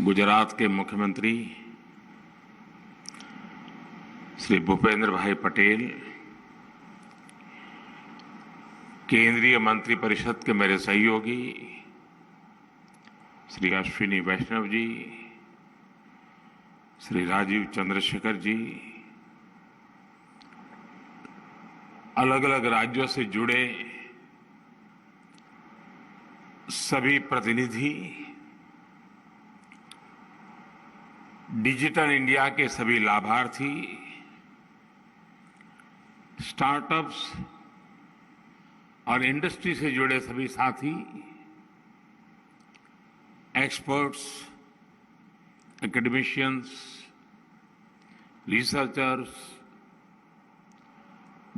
गुजरात के मुख्यमंत्री श्री भूपेंद्र भाई पटेल, केंद्रीय मंत्रिपरिषद के मेरे सहयोगी श्री अश्विनी वैष्णव जी, श्री राजीव चंद्रशेखर जी, अलग अलग राज्यों से जुड़े सभी प्रतिनिधि, डिजिटल इंडिया के सभी लाभार्थी, स्टार्टअप्स और इंडस्ट्री से जुड़े सभी साथी, एक्सपर्ट्स, एकेडमिशियंस, रिसर्चर्स,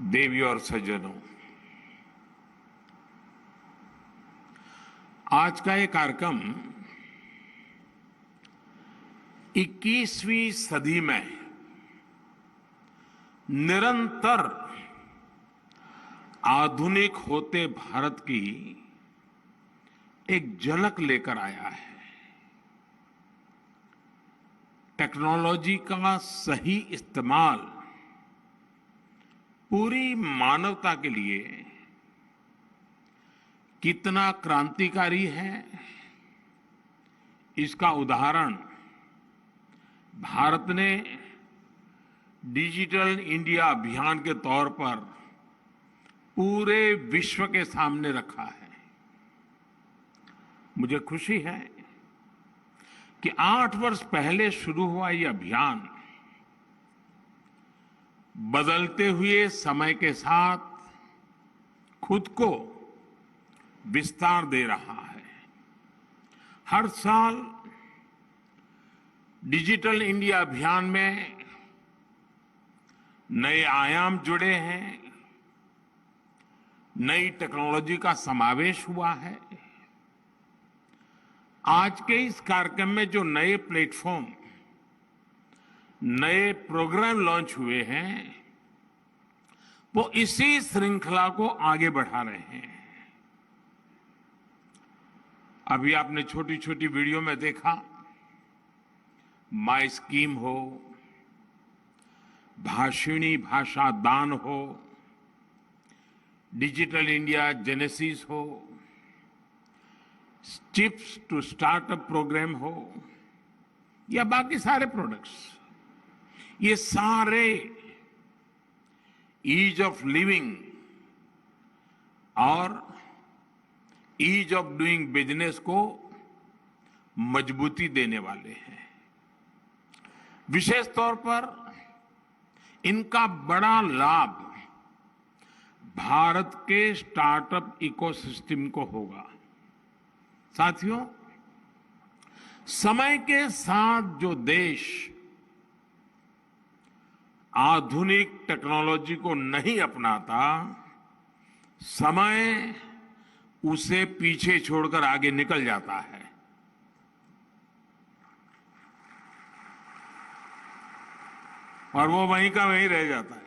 देवी और सज्जनों, आज का ये कार्यक्रम 21वीं सदी में निरंतर आधुनिक होते भारत की एक झलक लेकर आया है। टेक्नोलॉजी का सही इस्तेमाल पूरी मानवता के लिए कितना क्रांतिकारी है, इसका उदाहरण भारत ने डिजिटल इंडिया अभियान के तौर पर पूरे विश्व के सामने रखा है। मुझे खुशी है कि 8 वर्ष पहले शुरू हुआ ये अभियान बदलते हुए समय के साथ खुद को विस्तार दे रहा है। हर साल डिजिटल इंडिया अभियान में नए आयाम जुड़े हैं, नई टेक्नोलॉजी का समावेश हुआ है। आज के इस कार्यक्रम में जो नए प्लेटफॉर्म, नए प्रोग्राम लॉन्च हुए हैं, वो इसी श्रृंखला को आगे बढ़ा रहे हैं। अभी आपने छोटी छोटी वीडियो में देखा, माई स्कीम हो, भाषिणी भाषा दान हो, डिजिटल इंडिया जेनेसिस हो, चिप्स टू स्टार्टअप प्रोग्राम हो, या बाकी सारे प्रोडक्ट्स, ये सारे ईज ऑफ लिविंग और ईज ऑफ डूइंग बिजनेस को मजबूती देने वाले हैं। विशेष तौर पर इनका बड़ा लाभ भारत के स्टार्टअप इकोसिस्टम को होगा। साथियों, समय के साथ जो देश आधुनिक टेक्नोलॉजी को नहीं अपनाता, समय उसे पीछे छोड़कर आगे निकल जाता है। और वो वहीं का वहीं रह जाता है।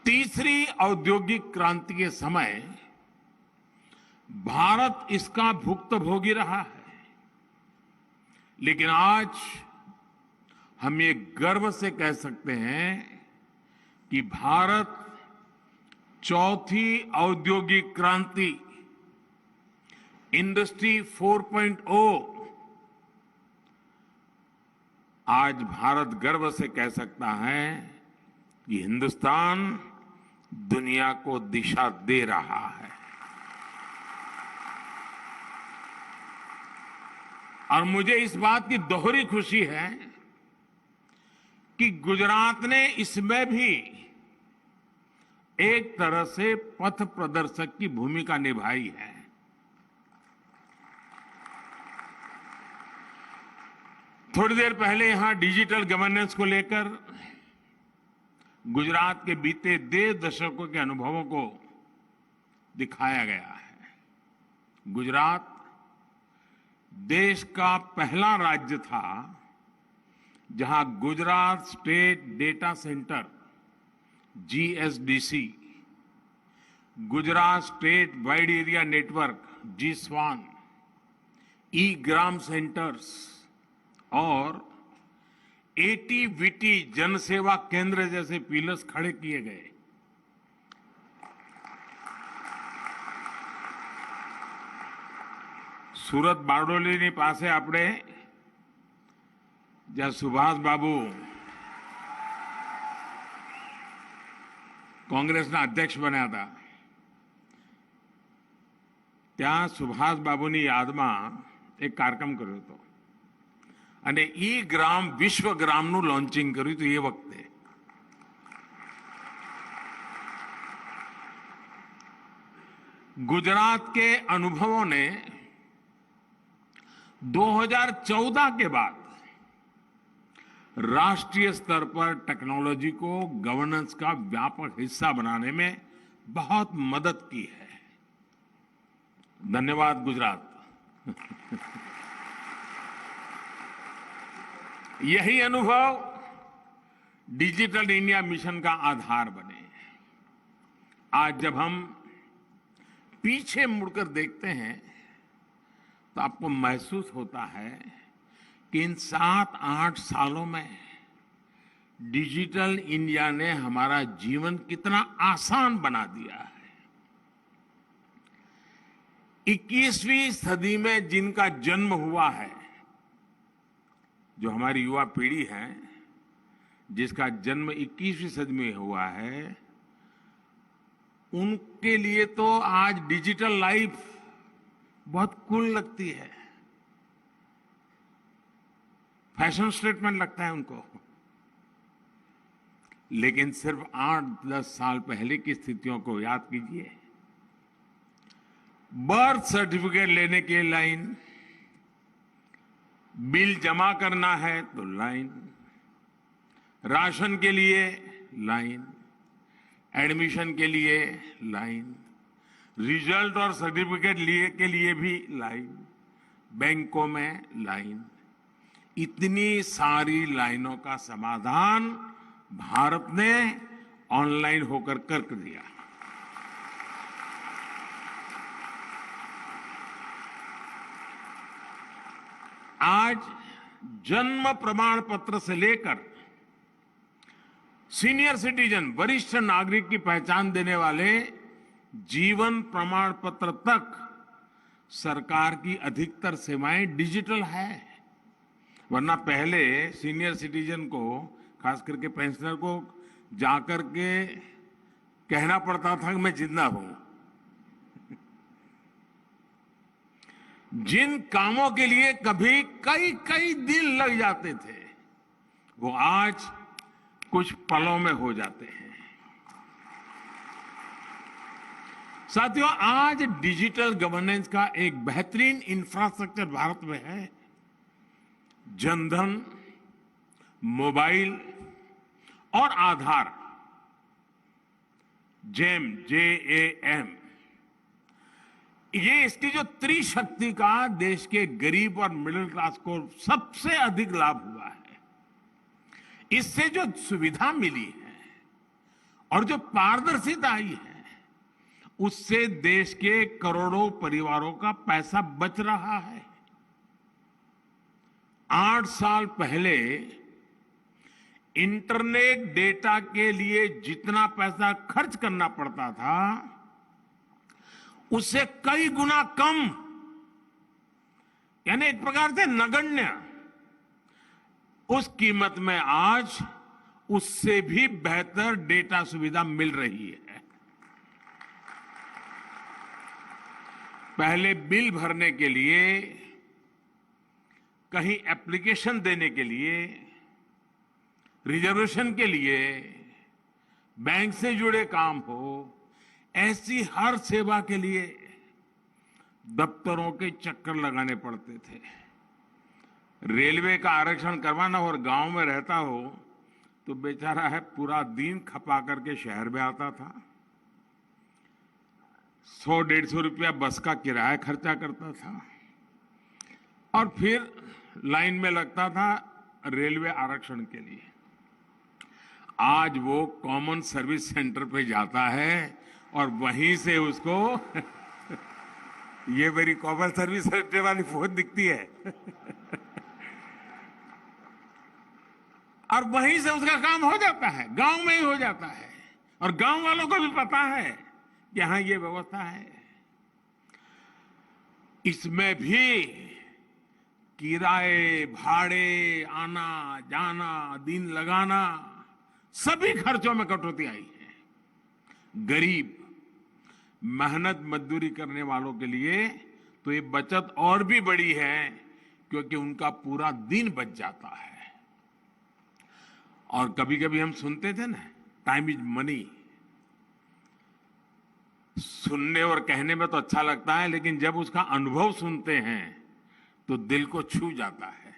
तीसरी औद्योगिक क्रांति के समय भारत इसका भुक्तभोगी रहा है, लेकिन आज हम ये गर्व से कह सकते हैं कि भारत चौथी औद्योगिक क्रांति, इंडस्ट्री 4.0, आज भारत गर्व से कह सकता है कि हिंदुस्तान दुनिया को दिशा दे रहा है। और मुझे इस बात की दोहरी खुशी है कि गुजरात ने इसमें भी एक तरह से पथ प्रदर्शक की भूमिका निभाई है। थोड़ी देर पहले यहां डिजिटल गवर्नेंस को लेकर गुजरात के बीते 1.5 दशकों के अनुभवों को दिखाया गया है। गुजरात देश का पहला राज्य था जहां Gujarat state data centre GSDC, Gujarat state wide area network GSWAN, ई ग्राम सेंटर्स और एटीवीटी जनसेवा केंद्र जैसे पिलर्स खड़े किए गए। સુરત બારડોલીની પાસે આપણે જ્યાં સુભાષ બાબુ કોંગ્રેસના અધ્યક્ષ બન્યા હતા, ત્યાં સુભાષ બાબુની યાદમાં એક કાર્યક્રમ કર્યો હતો અને ઈ ગ્રામ વિશ્વ ગ્રામનું લોન્ચિંગ કર્યું હતું એ વખતે। गुजरात के अनुभवों ने 2014 के बाद राष्ट्रीय स्तर पर टेक्नोलॉजी को गवर्नेंस का व्यापक हिस्सा बनाने में बहुत मदद की है। धन्यवाद गुजरात। यही अनुभव डिजिटल इंडिया मिशन का आधार बने। आज जब हम पीछे मुड़कर देखते हैं तो आपको महसूस होता है कि इन 7-8 सालों में डिजिटल इंडिया ने हमारा जीवन कितना आसान बना दिया है। 21वीं सदी में जिनका जन्म हुआ है, जो हमारी युवा पीढ़ी है, जिसका जन्म 21वीं सदी में हुआ है, उनके लिए तो आज डिजिटल लाइफ बहुत कूल लगती है, फैशन स्टेटमेंट लगता है उनको। लेकिन सिर्फ 8-10 साल पहले की स्थितियों को याद कीजिए। बर्थ सर्टिफिकेट लेने के लाइन, बिल जमा करना है तो लाइन, राशन के लिए लाइन, एडमिशन के लिए लाइन, रिजल्ट और सर्टिफिकेट लिए के लिए भी लाइन, बैंकों में लाइन। इतनी सारी लाइनों का समाधान भारत ने ऑनलाइन होकर कर दिया। आज जन्म प्रमाण पत्र से लेकर सीनियर सिटीजन, वरिष्ठ नागरिक की पहचान देने वाले जीवन प्रमाण पत्र तक सरकार की अधिकतर सेवाएं डिजिटल है। वरना पहले सीनियर सिटीजन को, खास करके पेंशनर को, जाकर के कहना पड़ता था कि मैं जिंदा हूं। जिन कामों के लिए कभी कई कई दिन लग जाते थे, वो आज कुछ पलों में हो जाते हैं। साथियों, आज डिजिटल गवर्नेंस का एक बेहतरीन इंफ्रास्ट्रक्चर भारत में है। जनधन, मोबाइल और आधार, जेम, JAM, ये इसकी जो त्रिशक्ति का देश के गरीब और मिडिल क्लास को सबसे अधिक लाभ हुआ है। इससे जो सुविधा मिली है और जो पारदर्शिता आई है, उससे देश के करोड़ों परिवारों का पैसा बच रहा है। 8 साल पहले इंटरनेट डेटा के लिए जितना पैसा खर्च करना पड़ता था, उससे कई गुना कम, यानी एक प्रकार से नगण्य, उस कीमत में आज उससे भी बेहतर डेटा सुविधा मिल रही है। पहले बिल भरने के लिए, कहीं एप्लीकेशन देने के लिए, रिजर्वेशन के लिए, बैंक से जुड़े काम हो, ऐसी हर सेवा के लिए दफ्तरों के चक्कर लगाने पड़ते थे। रेलवे का आरक्षण करवाना और गांव में रहता हो तो बेचारा है पूरा दिन खपा करके शहर में आता था। 100-150 रुपया बस का किराया खर्चा करता था और फिर लाइन में लगता था रेलवे आरक्षण के लिए। आज वो कॉमन सर्विस सेंटर पे जाता है और वहीं से उसको ये मेरी कॉमन सर्विस सेंटर वाली फोन दिखती है। और वहीं से उसका काम हो जाता है, गांव में ही हो जाता है, और गांव वालों को भी पता है कि हाँ ये व्यवस्था है। इसमें भी किराए, भाड़े, आना जाना, दिन लगाना, सभी खर्चों में कटौती आई है। गरीब, मेहनत मजदूरी करने वालों के लिए तो ये बचत और भी बड़ी है, क्योंकि उनका पूरा दिन बच जाता है। और कभी कभी हम सुनते थे ना, टाइम इज मनी। सुनने और कहने में तो अच्छा लगता है, लेकिन जब उसका अनुभव सुनते हैं तो दिल को छू जाता है।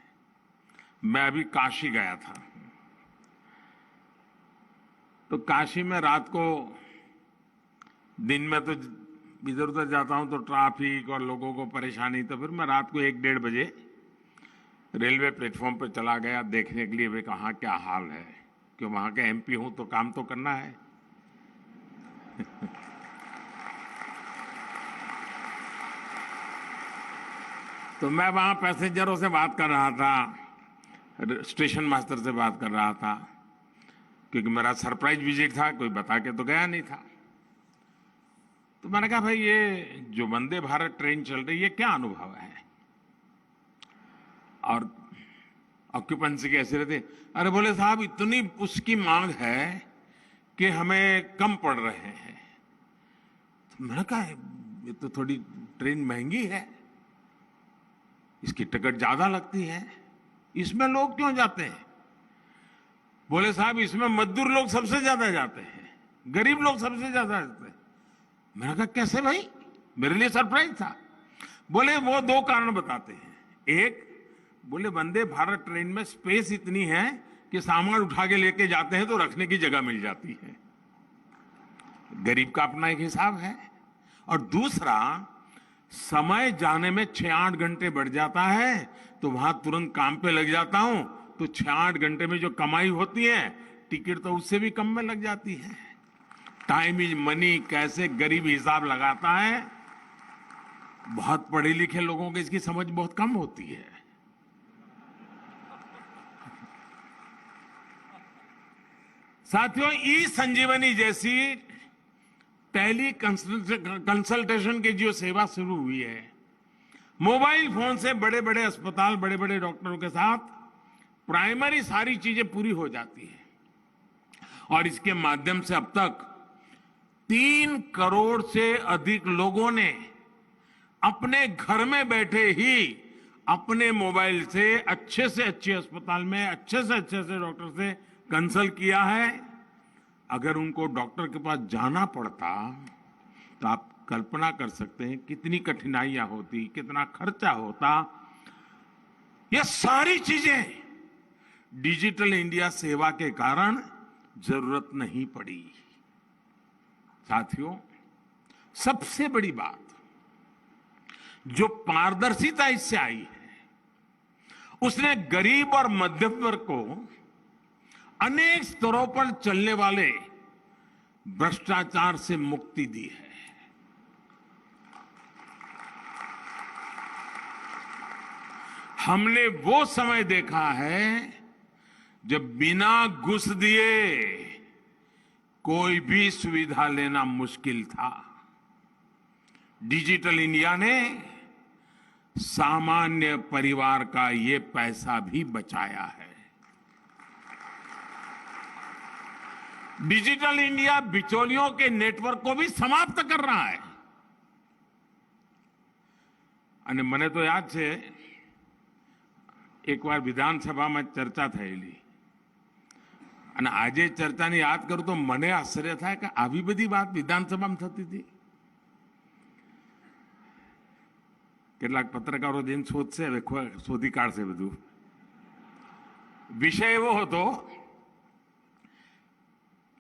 मैं अभी काशी गया था, तो काशी में रात को, दिन में तो इधर उधर जाता हूं तो ट्रैफिक और लोगों को परेशानी, तो फिर मैं रात को 1-1:30 बजे रेलवे प्लेटफॉर्म पर चला गया देखने के लिए वे कहाँ क्या हाल है, कि वहां के एमपी हूं तो काम तो करना है। तो मैं वहां पैसेंजरों से बात कर रहा था, स्टेशन मास्टर से बात कर रहा था, क्योंकि मेरा सरप्राइज विजिट था, कोई बता के तो गया नहीं था। तो मैंने कहा भाई ये जो वंदे भारत ट्रेन चल रही है, क्या अनुभव है और ऑक्यूपेंसी कैसी रहती? अरे बोले साहब इतनी उसकी मांग है कि हमें कम पड़ रहे हैं। तो मैंने कहा ये तो थोड़ी ट्रेन महंगी है, इसकी टिकट ज्यादा लगती है, इसमें लोग क्यों जाते हैं? बोले साहब इसमें मजदूर लोग सबसे ज्यादा जाते हैं, गरीब लोग सबसे ज्यादा जाते हैं। मैंने कहा कैसे भाई? मेरे लिए सरप्राइज था। बोले वो 2 कारण बताते हैं। एक, बोले वंदे भारत ट्रेन में स्पेस इतनी है कि सामान उठा के लेके जाते हैं तो रखने की जगह मिल जाती है। गरीब का अपना एक हिसाब है। और दूसरा, समय जाने में 6-8 घंटे बढ़ जाता है, तो वहां तुरंत काम पे लग जाता हूं, तो 6-8 घंटे में जो कमाई होती है, टिकट तो उससे भी कम में लग जाती है। टाइम इज मनी कैसे गरीब हिसाब लगाता है। बहुत पढ़े लिखे लोगों को इसकी समझ बहुत कम होती है। साथियों, ई संजीवनी जैसी टेली कंसल्टेशन की जो सेवा शुरू हुई है, मोबाइल फोन से बड़े बड़े अस्पताल, बड़े बड़े डॉक्टरों के साथ प्राइमरी सारी चीजें पूरी हो जाती है। और इसके माध्यम से अब तक 3 करोड़ से अधिक लोगों ने अपने घर में बैठे ही अपने मोबाइल से अच्छे अस्पताल में अच्छे से डॉक्टर से कंसल्ट किया है। अगर उनको डॉक्टर के पास जाना पड़ता तो आप कल्पना कर सकते हैं कितनी कठिनाइयां होती, कितना खर्चा होता। ये सारी चीजें डिजिटल इंडिया सेवा के कारण जरूरत नहीं पड़ी। साथियों, सबसे बड़ी बात जो पारदर्शिता इससे आई है, उसने गरीब और मध्यम वर्ग को अनेक स्तरों पर चलने वाले भ्रष्टाचार से मुक्ति दी है। हमने वो समय देखा है जब बिना घूस दिए कोई भी सुविधा लेना मुश्किल था। डिजिटल इंडिया ने सामान्य परिवार का ये पैसा भी बचाया है। डिजिटल इंडिया बिचौलियों के नेटवर्क को भी समाप्त कर रहा है। અને મને તો યાદ છે એકવાર વિધાનસભામાં ચર્ચા થયેલી, અને આજે ચર્ચાને યાદ કરું તો મને આશ્ચર્ય થાય કે આવી બધી વાત વિધાનસભામાં થતી હતી. કેટલાક પત્રકારો જઈને શોધશે, હવે શોધી કાઢશે બધું. વિષય એવો હતો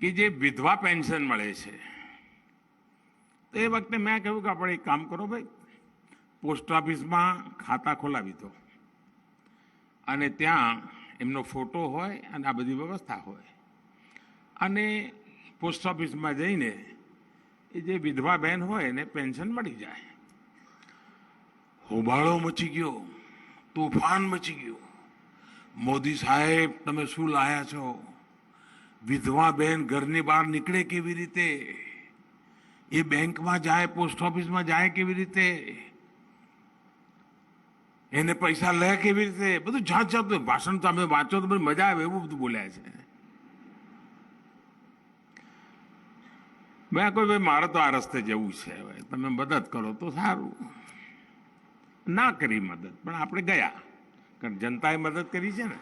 કે જે વિધવા પેન્શન મળે છે, તો એ વખતે મેં કહ્યું કે આપણે એક કામ કરો ભાઈ, પોસ્ટ ઓફિસમાં ખાતા ખોલાવી દો અને ત્યાં એમનો ફોટો હોય અને આ બધી વ્યવસ્થા હોય, અને પોસ્ટ ઓફિસમાં જઈને એ જે વિધવા બહેન હોય એને પેન્શન મળી જાય. હોબાળો મચી ગયો, તોફાન મચી ગયો. મોદી સાહેબ, તમે શું લાયા છો? વિધવા બેન ઘરની બહાર નીકળે કેવી રીતે? એ બેંકમાં જાય, પોસ્ટ ઓફિસમાં જાય કેવી રીતે? એને પૈસા લે કેવી રીતે? બધું જાત જાતનું ભાષણ તમે વાંચો તો બધી મજા આવે એવું બધું બોલ્યા છે. મેં કોઈ ભાઈ મારે તો આ રસ્તે જવું છે, હવે તમે મદદ કરો તો સારું. ના કરી મદદ, પણ આપણે ગયા, કારણ જનતાએ મદદ કરી છે ને.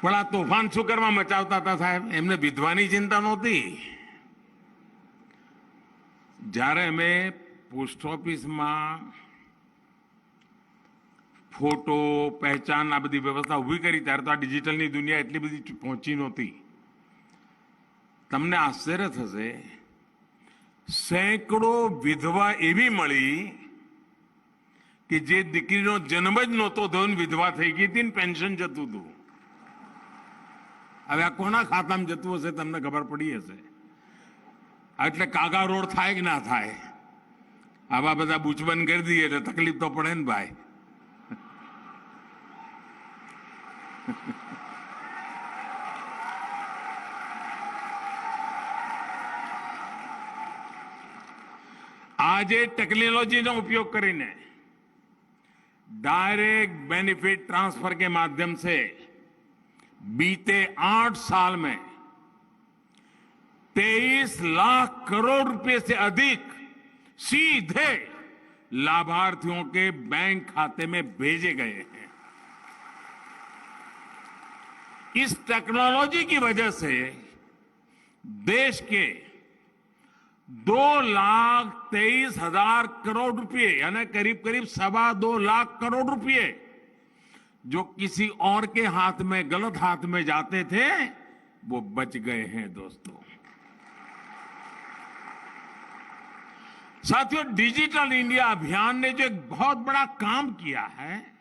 પણ આ તોફાન શું કરવા મચાવતા હતા સાહેબ? એમને વિધવાની ચિંતા નહોતી. જ્યારે અમે પોસ્ટ ઓફિસમાં ફોટો, પહેચાન, આ બધી વ્યવસ્થા ઊભી કરી ત્યારે તો આ ડિજિટલની દુનિયા એટલી બધી પહોંચી નહોતી. તમને આશ્ચર્ય થશે, સેંકડો વિધવા એવી મળી કે જે દીકરીનો જન્મ જ નહોતો થયો ને વિધવા થઈ ગઈ હતી ને પેન્શન જતું હતું. હવે આ કોના ખાતામાં જતું હશે તમને ખબર પડી હશે. એટલે કાગા રોડ થાય કે ના થાય, આવા બધા બૂચબંધ કરી દઈએ એટલે તકલીફ તો પડે ને ભાઈ. આજે टेक्नोलॉजी નો उपयोग કરીને डायरेक्ट बेनिफिट ट्रांसफर के माध्यम से बीते 8 साल में 23 लाख करोड़ रुपए से अधिक सीधे लाभार्थियों के बैंक खाते में भेजे गए हैं. इस टेक्नोलॉजी की वजह से देश के 2,23,000 करोड़ रुपए यानी करीब करीब 2.25 लाख करोड़ रुपए जो किसी और के हाथ में, गलत हाथ में जाते थे, वो बच गए हैं दोस्तों. साथियों, डिजिटल इंडिया अभियान ने जो एक बहुत बड़ा काम किया है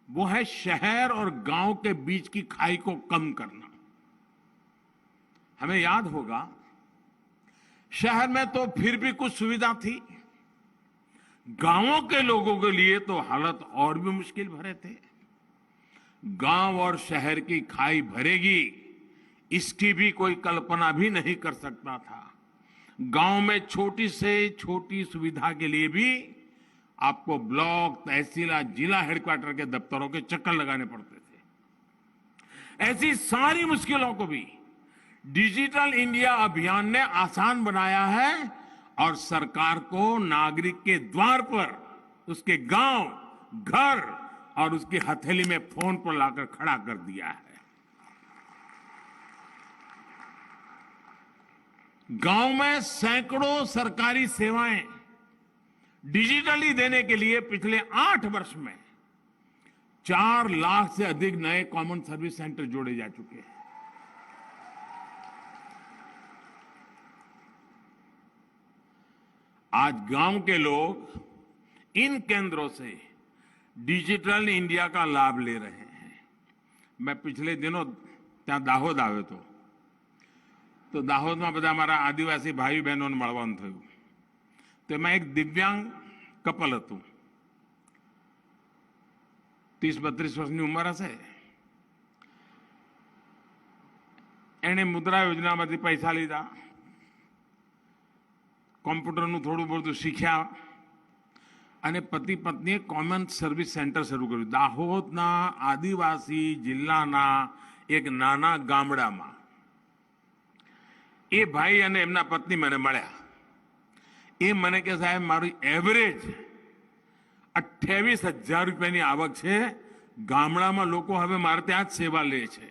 वो है शहर और गांव के बीच की खाई को कम करना. हमें याद होगा, शहर में तो फिर भी कुछ सुविधा थी, गांवों के लोगों के लिए तो हालत और भी मुश्किल भरे थे. गांव और शहर की खाई भरेगी इसकी भी कोई कल्पना भी नहीं कर सकता था. गांव में छोटी से छोटी सुविधा के लिए भी आपको ब्लॉक, तहसील, जिला हेडक्वार्टर के दफ्तरों के चक्कर लगाने पड़ते थे. ऐसी सारी मुश्किलों को भी डिजिटल इंडिया अभियान ने आसान बनाया है और सरकार को नागरिक के द्वार पर, उसके गांव, घर और उसकी हथेली में फोन पर लाकर खड़ा कर दिया है. गांव में सैकड़ों सरकारी सेवाएं डिजिटली देने के लिए पिछले 8 वर्ष में 4 लाख से अधिक नए कॉमन सर्विस सेंटर जोड़े जा चुके हैं. आज गांव के लोग इन केंद्रों से डिजिटल इंडिया का लाभ ले रहे हैं. मैं पिछले दिनों ત્યાં દાહોદ આવ્યો હતો, તો દાહોદમાં બધા મારા આદિવાસી ભાઈ બહેનોને મળવાનું થયું. તો એમાં એક દિવ્યાંગ કપલ હતું, 30-32 વર્ષની ઉંમર હશે. એણે મુદ્રા યોજનામાંથી પૈસા લીધા, કોમ્પ્યુટરનું થોડું બધું શીખ્યા અને પતિ પત્નીએ કોમન સર્વિસ સેન્ટર શરૂ કર્યું દાહોદના આદિવાસી જિલ્લાના એક નાના ગામડામાં. એ ભાઈ અને એમના પત્ની મને મળ્યા. એ મને કે સાહેબ મારી એવરેજ 28,000 રૂપિયાની આવક છે. ગામડામાં લોકો હવે મારે ત્યાં જ સેવા લે છે.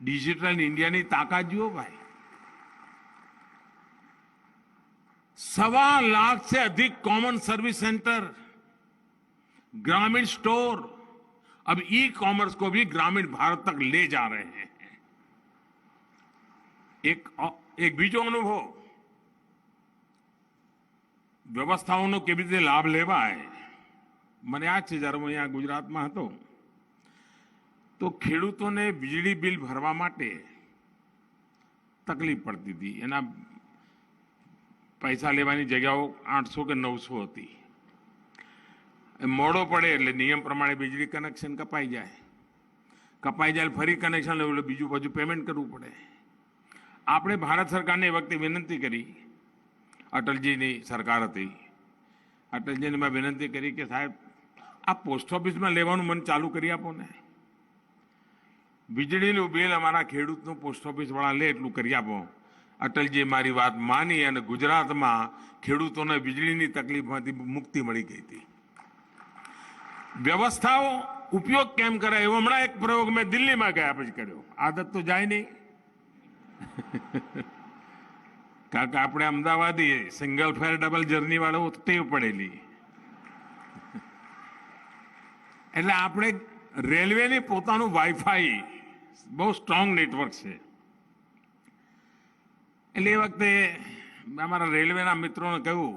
ડિજિટલ ઇન્ડિયાની તાકાત જુઓ ભાઈ. 1.25 लाख से अधिक कॉमन सर्विस सेंटर, ग्रामीण स्टोर, अब ई कॉमर्स को भी ग्रामीण भारत तक ले जा रहे हैं. एक बीजो अनुभव વ્યવસ્થાઓનો કેવી રીતે લાભ લેવાય. મને યાદ છે જ્યારે હું અહીંયા ગુજરાતમાં હતો તો ખેડૂતોને વીજળી બિલ ભરવા માટે તકલીફ પડતી હતી. એના પૈસા લેવાની જગ્યાઓ 800 કે 900 હતી. મોડો પડે એટલે નિયમ પ્રમાણે વીજળી કનેક્શન કપાઈ જાય ફરી કનેક્શન લેવું એટલે બીજું પાછું પેમેન્ટ કરવું પડે. આપણે ભારત સરકારને એ વખતે વિનંતી કરી, અટલજીની સરકાર હતી, અટલજીને મેં વિનંતી કરી કે સાહેબ આ પોસ્ટ ઓફિસમાં લેવાનું મને ચાલુ કરી આપો ને, વીજળીનું બિલ અમારા ખેડૂતનું પોસ્ટ ઓફિસવાળા લે એટલું કરી આપો. અટલજીએ મારી વાત માની અને ગુજરાતમાં ખેડૂતોને વીજળીની તકલીફમાંથી મુક્તિ મળી ગઈ હતી. વ્યવસ્થાઓ ઉપયોગ કેમ કરાય એવો હમણાં એક પ્રયોગ મેં દિલ્હીમાં ગયા પછી કર્યો. આદત તો જાય નહીં કારણ કે આપણે અમદાવાદી સિંગલ ફેર ડબલ જર્ની વાળો ટેવ પડેલી એટલે આપણે રેલવેની પોતાનું વાઈફાઈ બહુ સ્ટ્રોંગ નેટવર્ક છે. એટલે એ વખતે અમારા રેલવેના મિત્રોને કહ્યું,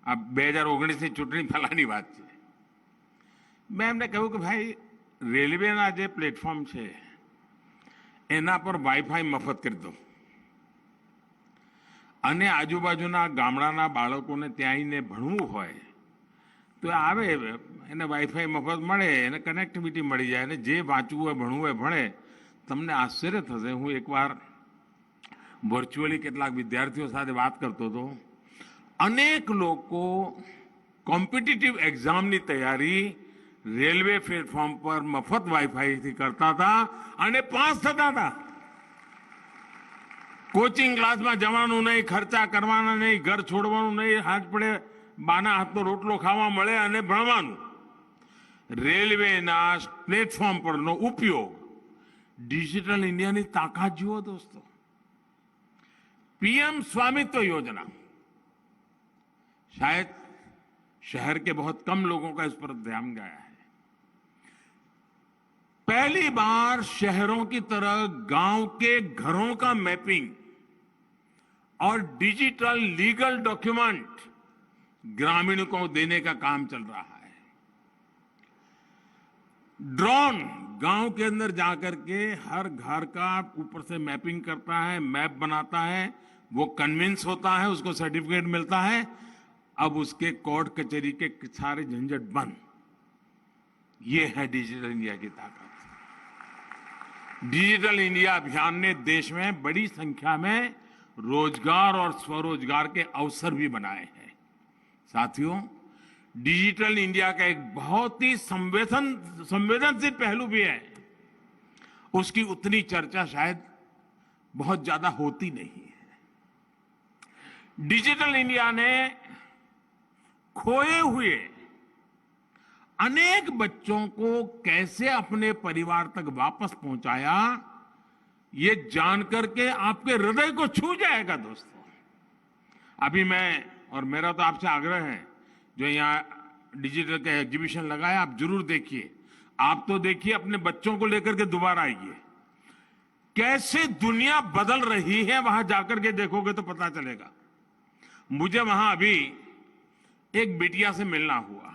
આ 2019ની ચૂંટણી પહેલાની વાત છે, મેં એમને કહ્યું કે ભાઈ રેલવેના જે પ્લેટફોર્મ છે એના પર વાઈફાઈ મફત કરી દો અને આજુબાજુના ગામડાના બાળકોને ત્યાં આવીને ભણવું હોય તો આવે, એને વાઈફાઈ મફત મળે, એને કનેક્ટિવિટી મળી જાય, અને જે વાંચવું હોય ભણવું હોય ભણે. તમને આશ્ચર્ય થશે, હું એકવાર વર્ચ્યુઅલી કેટલાક વિદ્યાર્થીઓ સાથે વાત કરતો હતો. અનેક લોકો કોમ્પિટિટિવ એક્ઝામની તૈયારી રેલવે પ્લેટફોર્મ પર મફત વાઈફાઈથી કરતા હતા અને પાસ થતા હતા. કોચિંગ ક્લાસમાં જવાનું નહીં, ખર્ચા કરવાના નહીં, ઘર છોડવાનું નહીં, હાથ પડે બાના હાથનો રોટલો ખાવા મળે અને ભણવાનું. રેલવેના પ્લેટફોર્મ પરનો ઉપયોગ, ડિજિટલ ઇન્ડિયાની તાકાત જુઓ દોસ્તો. पीएम स्वामित्व योजना, शायद शहर के बहुत कम लोगों का इस पर ध्यान गया है. पहली बार शहरों की तरह गांव के घरों का मैपिंग और डिजिटल लीगल डॉक्यूमेंट ग्रामीणों को देने का काम चल रहा है. ड्रोन गांव के अंदर जाकर के हर घर का ऊपर से मैपिंग करता है, मैप बनाता है, वो कन्विंस होता है, उसको सर्टिफिकेट मिलता है. अब उसके कोर्ट कचहरी के सारे झंझट बंद. ये है डिजिटल इंडिया की ताकत. डिजिटल इंडिया अभियान ने देश में बड़ी संख्या में रोजगार और स्वरोजगार के अवसर भी बनाए हैं. साथियों, डिजिटल इंडिया का एक बहुत ही संवेदनशील पहलू भी है. उसकी उतनी चर्चा शायद बहुत ज्यादा होती नहीं है. डिजिटल इंडिया ने खोए हुए अनेक बच्चों को कैसे अपने परिवार तक वापस पहुंचाया, ये जानकर के आपके हृदय को छू जाएगा दोस्तों. अभी मैं और मेरा तो आपसे आग्रह है, जो यहाँ डिजिटल का एग्जीबिशन लगाया आप जरूर देखिए. आप तो देखिए, अपने बच्चों को लेकर के दोबारा आइए. कैसे दुनिया बदल रही है वहां जाकर के देखोगे तो पता चलेगा. मुझे वहां अभी एक बेटिया से मिलना हुआ.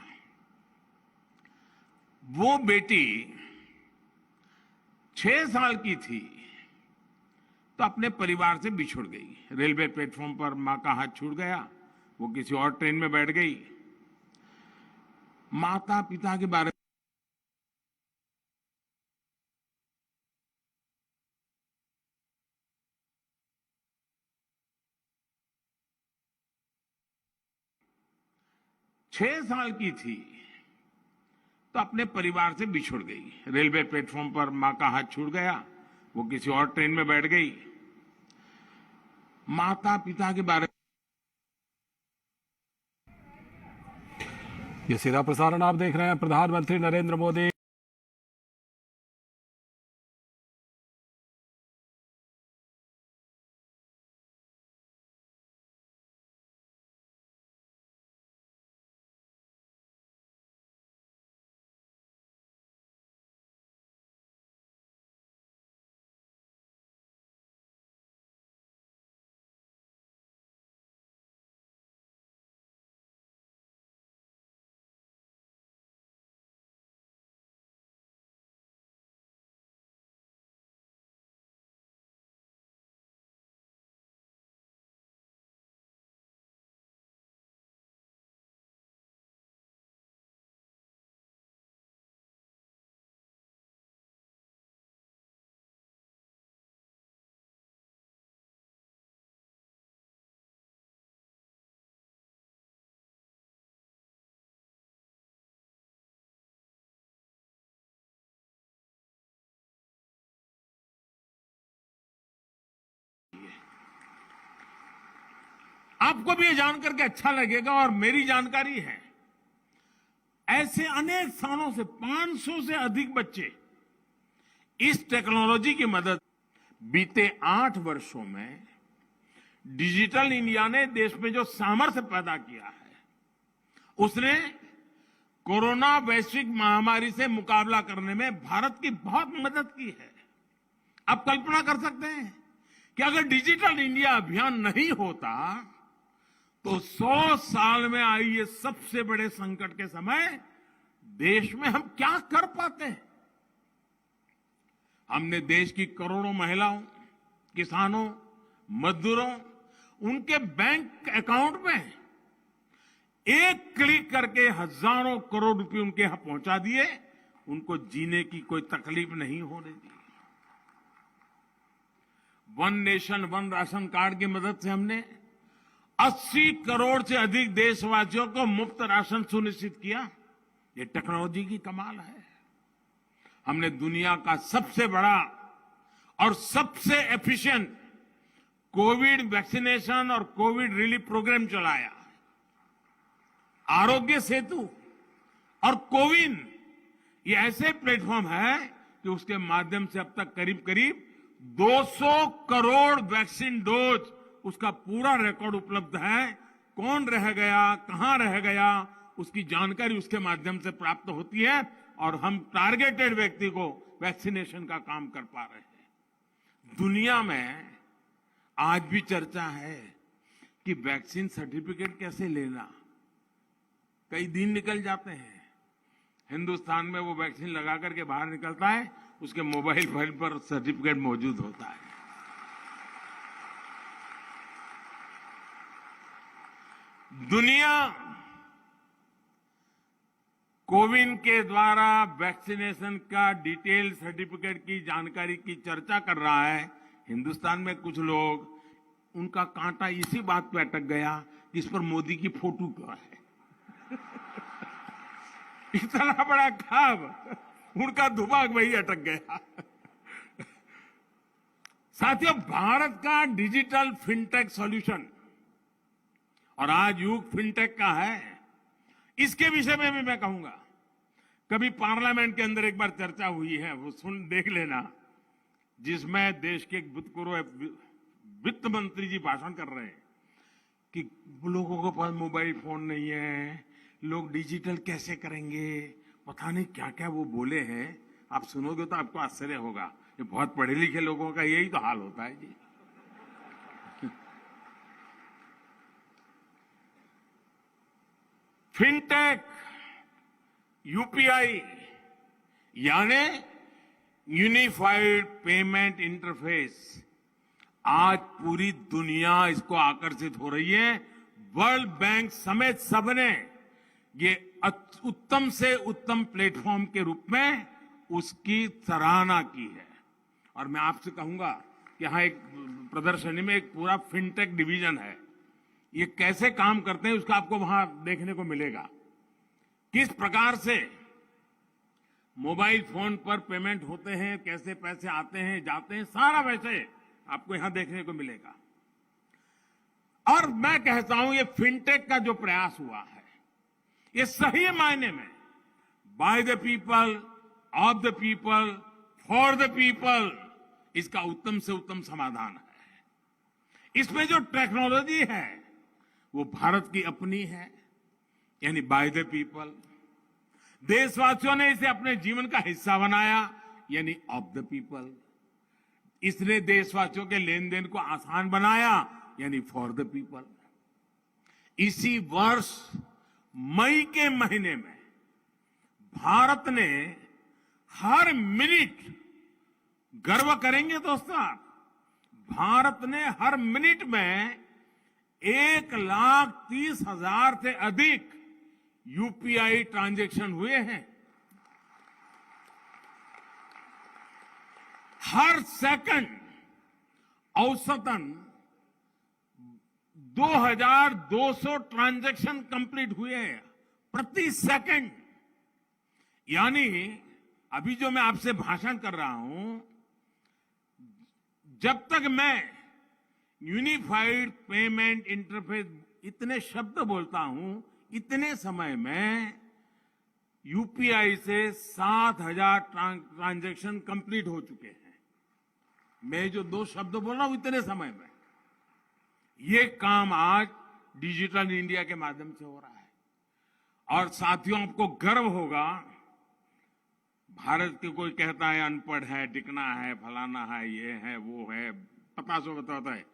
वो बेटी 6 साल की थी तो अपने परिवार से बिछुड़ गई. रेलवे प्लेटफॉर्म पर मां का हाथ छूट गया, वो किसी और ट्रेन में बैठ गई. माता पिता के बारे में छह साल की थी तो अपने परिवार से बिछुड़ गई. रेलवे प्लेटफॉर्म पर मां का हाथ छूट गया, वो किसी और ट्रेन में बैठ गई. माता पिता के बारे में ये सीधा प्रसारण आप देख रहे हैं. प्रधानमंत्री नरेंद्र मोदी आपको भी ये जानकर के अच्छा लगेगा और मेरी जानकारी है ऐसे अनेक स्थानों से 500 से अधिक बच्चे इस टेक्नोलॉजी की मदद बीते 8 वर्षों में डिजिटल इंडिया ने देश में जो सामर्थ्य पैदा किया है उसने कोरोना वैश्विक महामारी से मुकाबला करने में भारत की बहुत मदद की है। आप कल्पना कर सकते हैं कि अगर डिजिटल इंडिया अभियान नहीं होता तो 100 साल में आई ये सबसे बड़े संकट के समय देश में हम क्या कर पाते। हमने देश की करोड़ों महिलाओं, किसानों, मजदूरों, उनके बैंक अकाउंट में एक क्लिक करके हजारों करोड़ रुपए उनके यहां पहुंचा दिए। उनको जीने की कोई तकलीफ नहीं होने दी। One nation one ration card की मदद से हमने 80 करोड़ से अधिक देशवासियों को मुफ्त राशन सुनिश्चित किया। ये टेक्नोलॉजी की कमाल है। हमने दुनिया का सबसे बड़ा और सबसे एफिशिएंट कोविड वैक्सीनेशन और कोविड रिलीफ प्रोग्राम चलाया। आरोग्य सेतु और कोविन ये ऐसे प्लेटफॉर्म है कि उसके माध्यम से अब तक करीब करीब 200 करोड़ वैक्सीन डोज उसका पूरा रिकॉर्ड उपलब्ध है। कौन रह गया, कहां रह गया, उसकी जानकारी उसके माध्यम से प्राप्त होती है और हम टारगेटेड व्यक्ति को वैक्सीनेशन का काम कर पा रहे हैं। दुनिया में आज भी चर्चा है कि वैक्सीन सर्टिफिकेट कैसे लेना। कई दिन निकल जाते हैं। हिंदुस्तान में वो वैक्सीन लगा करके बाहर निकलता है, उसके मोबाइल फोन पर सर्टिफिकेट मौजूद होता है। दुनिया कोविन के द्वारा वैक्सीनेशन का डिटेल सर्टिफिकेट की जानकारी की चर्चा कर रहा है। हिंदुस्तान में कुछ लोग, उनका कांटा इसी बात पे अटक गया कि इस पर मोदी की फोटो क्यों है। इतना बड़ा खाब, उनका दिमाग वही अटक गया। साथियों, भारत का डिजिटल फिनटेक सॉल्यूशन और आज युग फिनटेक का है, इसके विषय में भी मैं कहूंगा। कभी पार्लियामेंट के अंदर एक बार चर्चा हुई है, वो सुन देख लेना, जिसमें देश के भूतपूर्व वित्त मंत्री जी भाषण कर रहे हैं कि लोगों के पास मोबाइल फोन नहीं है, लोग डिजिटल कैसे करेंगे, पता नहीं क्या क्या वो बोले हैं। आप सुनोगे तो आपको आश्चर्य होगा। ये बहुत पढ़े लिखे लोगों का यही तो हाल होता है जी। फिनटेक, यूपीआई यानी यूनिफाइड पेमेंट इंटरफेस, आज पूरी दुनिया इसको आकर्षित हो रही है। वर्ल्ड बैंक समेत सबने ये उत्तम से उत्तम प्लेटफॉर्म के रूप में उसकी सराहना की है। और मैं आपसे कहूंगा कि यहां एक प्रदर्शनी में एक पूरा फिनटेक डिवीजन है। ये कैसे काम करते हैं उसका आपको वहां देखने को मिलेगा। किस प्रकार से मोबाइल फोन पर पेमेंट होते हैं, कैसे पैसे आते हैं जाते हैं, सारा वैसे आपको यहां देखने को मिलेगा। और मैं कहता हूं ये फिनटेक का जो प्रयास हुआ है, ये सही मायने में by the people, of the people, for the people, इसका उत्तम से उत्तम समाधान है। इसमें जो टेक्नोलॉजी है वो भारत की अपनी है, यानी बाय द पीपल। देशवासियों ने इसे अपने जीवन का हिस्सा बनाया, यानी ऑफ द पीपल। इसने देशवासियों के लेन देन को आसान बनाया, यानी फॉर द पीपल। इसी वर्ष मई के महीने में भारत ने हर मिनट, गर्व करेंगे दोस्तों आप, भारत ने हर मिनट में 1,30,000 से अधिक यूपीआई ट्रांजैक्शन हुए हैं। हर सेकंड औसतन 2,200 ट्रांजैक्शन कंप्लीट हुए हैं प्रति सेकंड। यानी अभी जो मैं आपसे भाषण कर रहा हूं, जब तक मैं यूनिफाइड पेमेंट इंटरफेस, इतने शब्द बोलता हूं, इतने समय में यूपीआई से 7,000 ट्रांजैक्शन कंप्लीट हो चुके हैं। मैं जो 2 शब्द बोल रहा हूं इतने समय में, ये काम आज डिजिटल इंडिया के माध्यम से हो रहा है। और साथियों, आपको गर्व होगा, भारत के कोई कहता है अनपढ़ है, टिकना है, फलाना है, ये है, वो है, पता सो बताता है।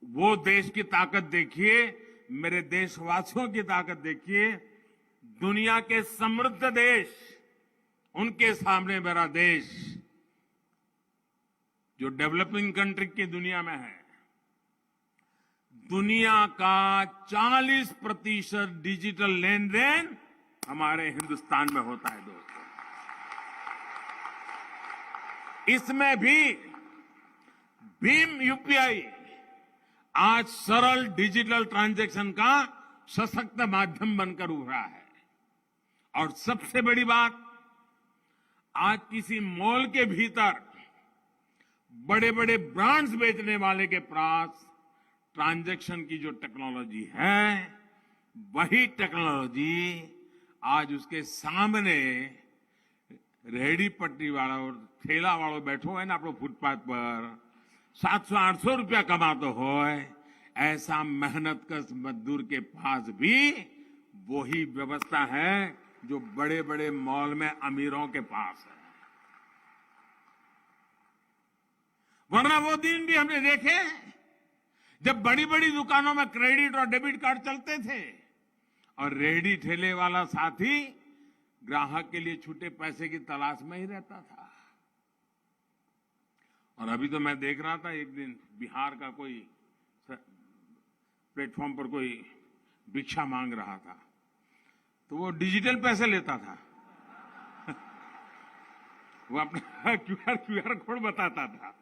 वो देश की ताकत देखिए, मेरे देशवासियों की ताकत देखिए। दुनिया के समृद्ध देश, उनके सामने मेरा देश, जो डेवलपिंग कंट्री की दुनिया में है, दुनिया का 40% डिजिटल लेन देन हमारे हिंदुस्तान में होता है दोस्तों। इसमें भी भीम यूपीआई आज सरल डिजिटल ट्रांजैक्शन का सशक्त माध्यम बनकर उभरा है। और सबसे बड़ी बात, आज किसी मॉल के भीतर बड़े बड़े ब्रांड्स बेचने वाले के पास ट्रांजैक्शन की जो टेक्नोलॉजी है, वही टेक्नोलॉजी आज उसके सामने रेहड़ी पटरी वाला और ठेला वालों बैठो है ना, आप फुटपाथ पर 700-800 रुपया कमाते हो, ऐसा मेहनतकश मजदूर के पास भी वही व्यवस्था है जो बड़े बड़े मॉल में अमीरों के पास है। वरना वो दिन भी हमने देखे जब बड़ी बड़ी दुकानों में क्रेडिट और डेबिट कार्ड चलते थे और रेहड़ी ठेले वाला साथी ग्राहक के लिए छूटे पैसे की तलाश में ही रहता था। और अभी तो मैं देख रहा था, एक दिन बिहार का कोई प्लेटफॉर्म पर कोई भिक्षा मांग रहा था, तो वो डिजिटल पैसे लेता था। वो अपना क्यूआर कोड बताता था।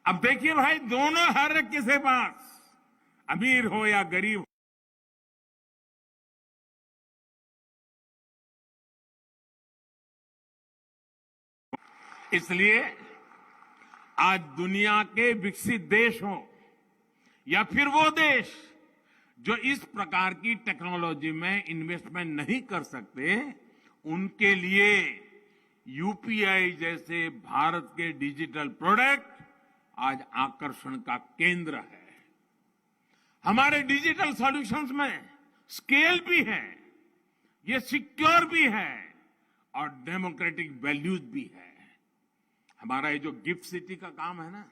अब देखिए भाई, दोनों हर किसी पास, अमीर हो या गरीब, इसलिए आज दुनिया के विकसित देश हो या फिर वो देश जो इस प्रकार की टेक्नोलॉजी में इन्वेस्टमेंट नहीं कर सकते, उनके लिए यूपीआई जैसे भारत के डिजिटल प्रोडक्ट आज आकर्षण का केंद्र है। हमारे डिजिटल सॉल्यूशंस में स्केल भी है, ये सिक्योर भी है और डेमोक्रेटिक वैल्यूज भी है। हमारा ये जो गिफ्ट सिटी का काम है ना,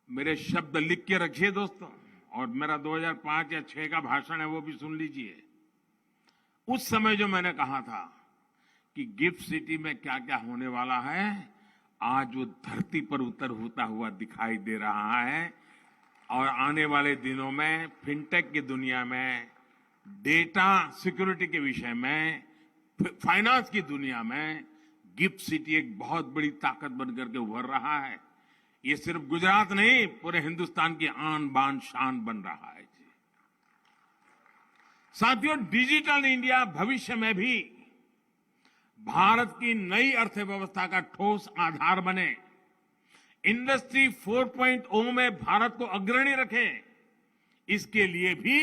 मेरे शब्द लिख के रखिए दोस्तों, और मेरा 2005 या 2006 का भाषण है वो भी सुन लीजिए। उस समय जो मैंने कहा था कि गिफ्ट सिटी में क्या क्या होने वाला है, आज वो धरती पर उतर होता हुआ दिखाई दे रहा है। और आने वाले दिनों में फिनटेक की दुनिया में, डेटा सिक्योरिटी के विषय में, फाइनेंस की दुनिया में गिफ्ट सिटी एक बहुत बड़ी ताकत बनकर के उभर रहा है। ये सिर्फ गुजरात नहीं, पूरे हिंदुस्तान की आन बान शान बन रहा है। साथियों, डिजिटल इंडिया भविष्य में भी भारत की नई अर्थव्यवस्था का ठोस आधार बने, इंडस्ट्री 4.0 में भारत को अग्रणी रखे, इसके लिए भी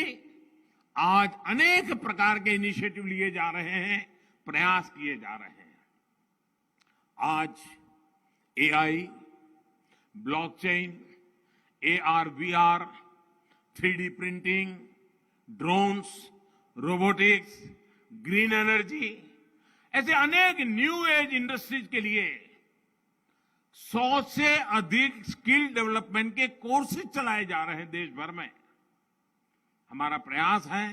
आज अनेक प्रकार के इनिशिएटिव लिए जा रहे हैं, प्रयास किए जा रहे हैं। आज AI, blockchain, AR, VR, 3D printing, drones, robotics, green energy, ऐसे अनेक न्यू एज इंडस्ट्रीज के लिए 100 से अधिक स्किल डेवलपमेंट के कोर्सेज चलाए जा रहे हैं देश भर में। हमारा प्रयास है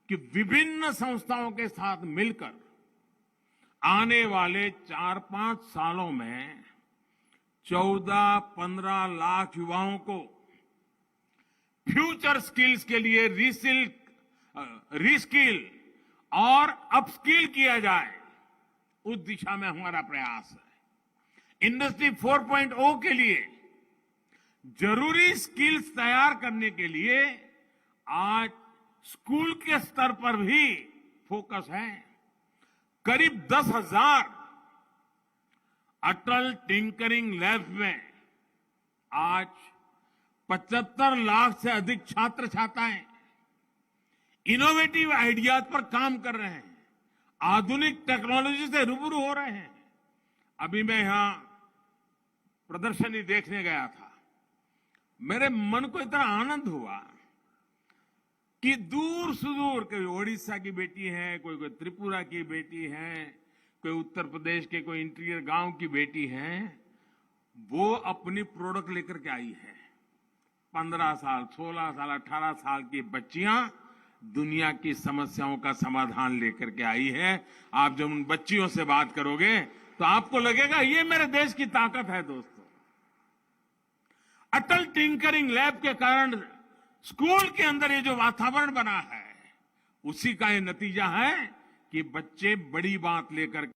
कि विभिन्न संस्थाओं के साथ मिलकर आने वाले 4-5 सालों में 14-15 लाख युवाओं को फ्यूचर स्किल्स के लिए रीस्किल और अपस्किल किया जाए, उस दिशा में हमारा प्रयास है। इंडस्ट्री 4.0 के लिए जरूरी स्किल्स तैयार करने के लिए आज स्कूल के स्तर पर भी फोकस है। करीब 10,000 अटल टिंकरिंग लैब में आज 75 लाख से अधिक छात्र छात्राएं इनोवेटिव आइडियाज पर काम कर रहे हैं, आधुनिक टेक्नोलॉजी से रूबरू हो रहे हैं। अभी मैं यहां प्रदर्शनी देखने गया था, मेरे मन को इतना आनंद हुआ कि दूर सुदूर कोई ओडिशा की बेटी है, कोई त्रिपुरा की बेटी है, कोई उत्तर प्रदेश के कोई इंटीरियर गांव की बेटी है, वो अपनी प्रोडक्ट लेकर के आई है। 15 साल, 16 साल, 18 साल की बच्चियां दुनिया की समस्याओं का समाधान लेकर के आई है। आप जब उन बच्चियों से बात करोगे तो आपको लगेगा ये मेरे देश की ताकत है। दोस्तों, अटल टिंकरिंग लैब के कारण स्कूल के अंदर ये जो वातावरण बना है, उसी का ये नतीजा है कि बच्चे बड़ी बात लेकर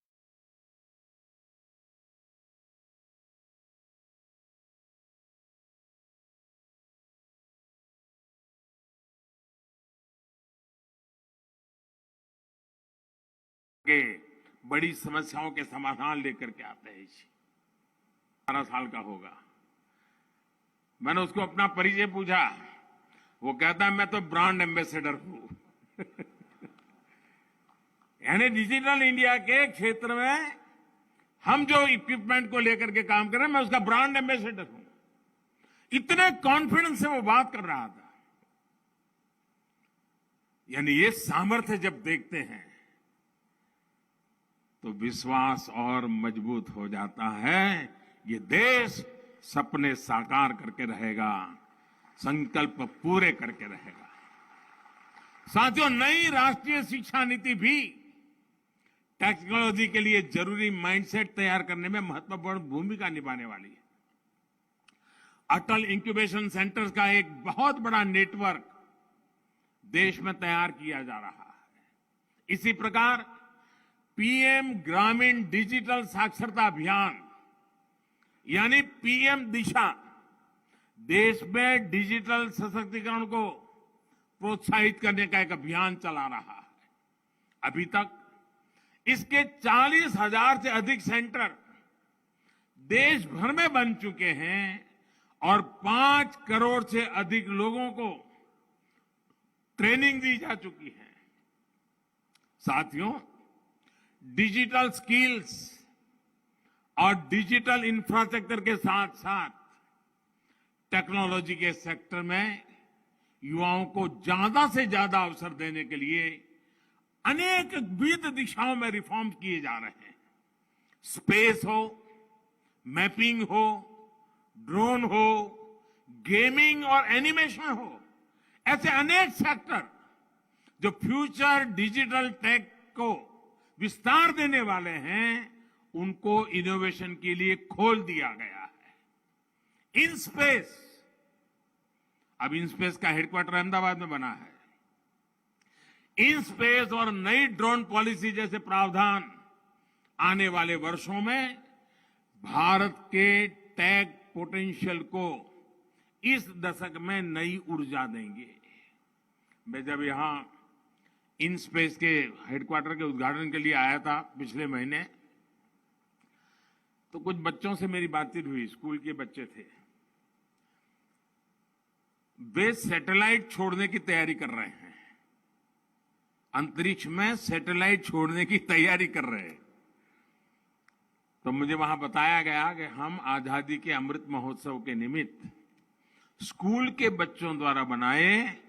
के बड़ी समस्याओं के समाधान लेकर के आते हैं। 12 साल का होगा। मैंने उसको अपना परिचय पूछा, वो कहता है मैं तो ब्रांड एम्बेसडर हूं। यानी डिजिटल इंडिया के क्षेत्र में हम जो इक्विपमेंट को लेकर के काम कर रहे हैं, मैं उसका ब्रांड एम्बेसडर हूं। इतने कॉन्फिडेंस से वो बात कर रहा था। यानी ये सामर्थ्य जब देखते हैं तो विश्वास और मजबूत हो जाता है। ये देश सपने साकार करके रहेगा, संकल्प पूरे करके रहेगा। साथियों, नई राष्ट्रीय शिक्षा नीति भी टेक्नोलॉजी के लिए जरूरी माइंडसेट तैयार करने में महत्वपूर्ण भूमिका निभाने वाली है। अटल इंक्यूबेशन सेंटर्स का एक बहुत बड़ा नेटवर्क देश में तैयार किया जा रहा है। इसी प्रकार पीएम ग्रामीण डिजिटल साक्षरता अभियान यानी पीएम दिशा देश में डिजिटल सशक्तिकरण को प्रोत्साहित करने का एक अभियान चला रहा है। अभी तक इसके 40,000 से अधिक सेंटर देश भर में बन चुके हैं और 5 करोड़ से अधिक लोगों को ट्रेनिंग दी जा चुकी है। साथियों, डिजिटल स्किल्स और डिजिटल इंफ्रास्ट्रक्चर के साथ साथ टेक्नोलॉजी के सेक्टर में युवाओं को ज्यादा से ज्यादा अवसर देने के लिए अनेक विविध दिशाओं में रिफॉर्म किए जा रहे हैं। स्पेस हो, मैपिंग हो, ड्रोन हो, गेमिंग और एनिमेशन हो, ऐसे अनेक सेक्टर जो फ्यूचर डिजिटल टेक को विस्तार देने वाले हैं, उनको इनोवेशन के लिए खोल दिया गया है। इनस्पेस, अब इनस्पेस का हेडक्वार्टर अहमदाबाद में बना है। इनस्पेस और नई ड्रोन पॉलिसी जैसे प्रावधान आने वाले वर्षों में भारत के टेक पोटेंशियल को इस दशक में नई ऊर्जा देंगे। मैं जब यहां इनस्पेस के हेडक्वार्टर के उद्घाटन के लिए आया था पिछले महीने, तो कुछ बच्चों से मेरी बातचीत हुई। स्कूल के बच्चे थे, वे सैटेलाइट छोड़ने की तैयारी कर रहे हैं, अंतरिक्ष में सैटेलाइट छोड़ने की तैयारी कर रहे हैं। तो मुझे वहां बताया गया कि हम आजादी के अमृत महोत्सव के निमित्त स्कूल के बच्चों द्वारा बनाए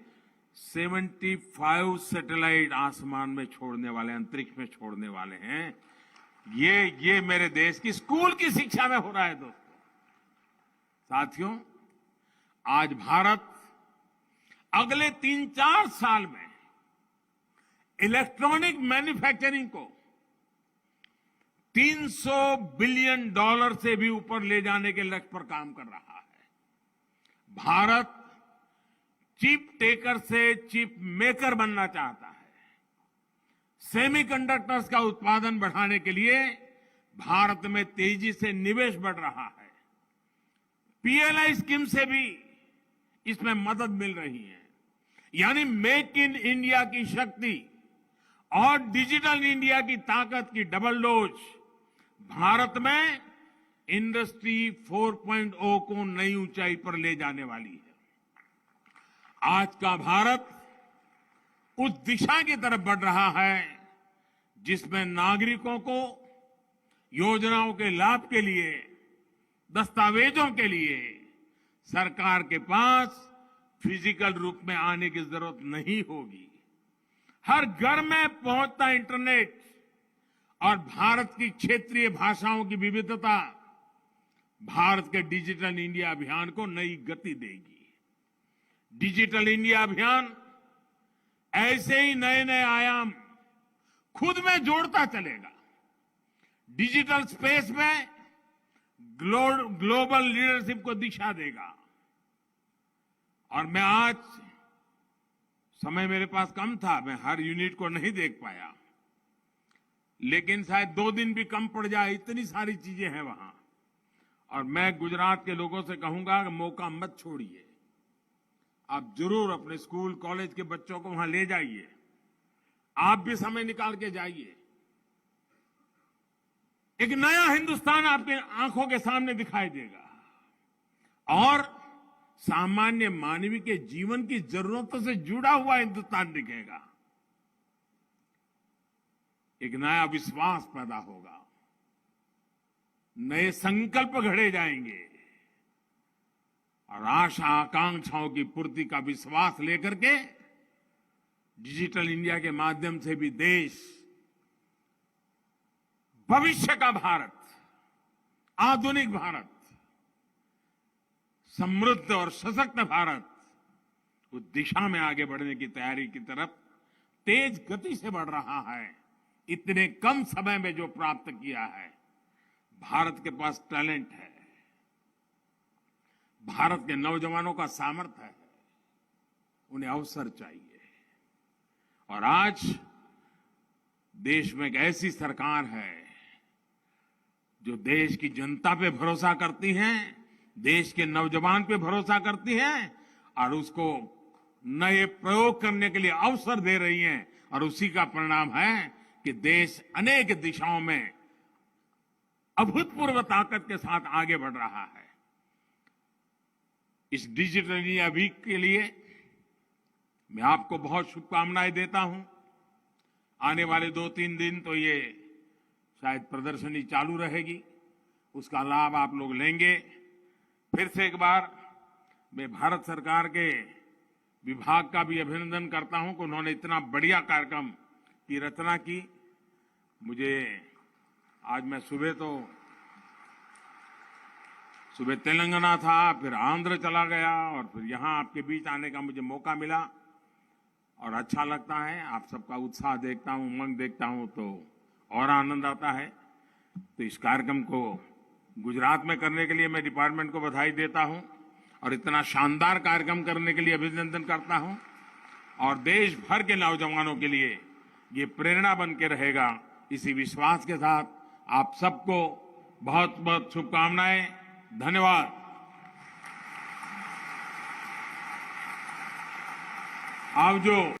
75 सैटेलाइट आसमान में छोड़ने वाले, अंतरिक्ष में छोड़ने वाले हैं। ये मेरे देश की स्कूल की शिक्षा में हो रहा है। दोस्तों, साथियों, आज भारत अगले 3-4 साल में इलेक्ट्रॉनिक मैन्युफैक्चरिंग को $300 बिलियन से भी ऊपर ले जाने के लक्ष्य पर काम कर रहा है। भारत चिप टेकर से चिप मेकर बनना चाहता है। सेमीकंडक्टर्स का उत्पादन बढ़ाने के लिए भारत में तेजी से निवेश बढ़ रहा है। पीएलआई स्कीम से भी इसमें मदद मिल रही है। यानी मेक इन इंडिया की शक्ति और डिजिटल इंडिया की ताकत की डबल डोज भारत में इंडस्ट्री 4.0 को नई ऊंचाई पर ले जाने वाली है। आज का भारत उस दिशा की तरफ बढ़ रहा है जिसमें नागरिकों को योजनाओं के लाभ के लिए, दस्तावेजों के लिए सरकार के पास फिजिकल रूप में आने की जरूरत नहीं होगी। हर घर में पहुंचता इंटरनेट और भारत की क्षेत्रीय भाषाओं की विविधता भारत के डिजिटल इंडिया अभियान को नई गति देगी। डिजिटल इंडिया अभियान ऐसे ही नए नए आयाम खुद में जोड़ता चलेगा। डिजिटल स्पेस में ग्लोबल लीडरशिप को दिशा देगा। और मैं आज, समय मेरे पास कम था, मैं हर यूनिट को नहीं देख पाया, लेकिन शायद 2 दिन भी कम पड़ जाए, इतनी सारी चीजें हैं वहां। और मैं गुजरात के लोगों से कहूंगा कि मौका मत छोड़िए। आप जरूर अपने स्कूल कॉलेज के बच्चों को वहां ले जाइए। आप भी समय निकाल के जाइए। एक नया हिंदुस्तान आपके आंखों के सामने दिखाई देगा और सामान्य मानवीय के जीवन की जरूरतों से जुड़ा हुआ हिंदुस्तान दिखेगा। एक नया विश्वास पैदा होगा, नए संकल्प घड़े जाएंगे और आशा आकांक्षाओं की पूर्ति का विश्वास लेकर के डिजिटल इंडिया के माध्यम से भी देश भविष्य का भारत, आधुनिक भारत, समृद्ध और सशक्त भारत, उस दिशा में आगे बढ़ने की तैयारी की तरफ तेज गति से बढ़ रहा है। इतने कम समय में जो प्राप्त किया है, भारत के पास टैलेंट है, भारत के नौजवानों का सामर्थ्य है, उन्हें अवसर चाहिए। और आज देश में एक ऐसी सरकार है जो देश की जनता पे भरोसा करती है, देश के नौजवान पे भरोसा करती है और उसको नए प्रयोग करने के लिए अवसर दे रही है। और उसी का परिणाम है कि देश अनेक दिशाओं में अभूतपूर्व ताकत के साथ आगे बढ़ रहा है। इस डिजिटल इंडिया वीक के लिए मैं आपको बहुत शुभकामनाएं देता हूं। आने वाले 2-3 दिन तो ये शायद प्रदर्शनी चालू रहेगी, उसका लाभ आप लोग लेंगे। फिर से एक बार मैं भारत सरकार के विभाग का भी अभिनंदन करता हूं कि उन्होंने इतना बढ़िया कार्यक्रम की रचना की। मुझे आज मैं सुबह तेलंगाना था, फिर आंध्र चला गया और फिर यहां आपके बीच आने का मुझे मौका मिला और अच्छा लगता है। आप सबका उत्साह देखता हूं, उमंग देखता हूं तो और आनंद आता है। तो इस कार्यक्रम को गुजरात में करने के लिए मैं डिपार्टमेंट को बधाई देता हूं और इतना शानदार कार्यक्रम करने के लिए अभिनंदन करता हूं। और देश भर के नौजवानों के लिए ये प्रेरणा बन के रहेगा। इसी विश्वास के साथ आप सबको बहुत बहुत शुभकामनाएं। धन्यवाद। आप जो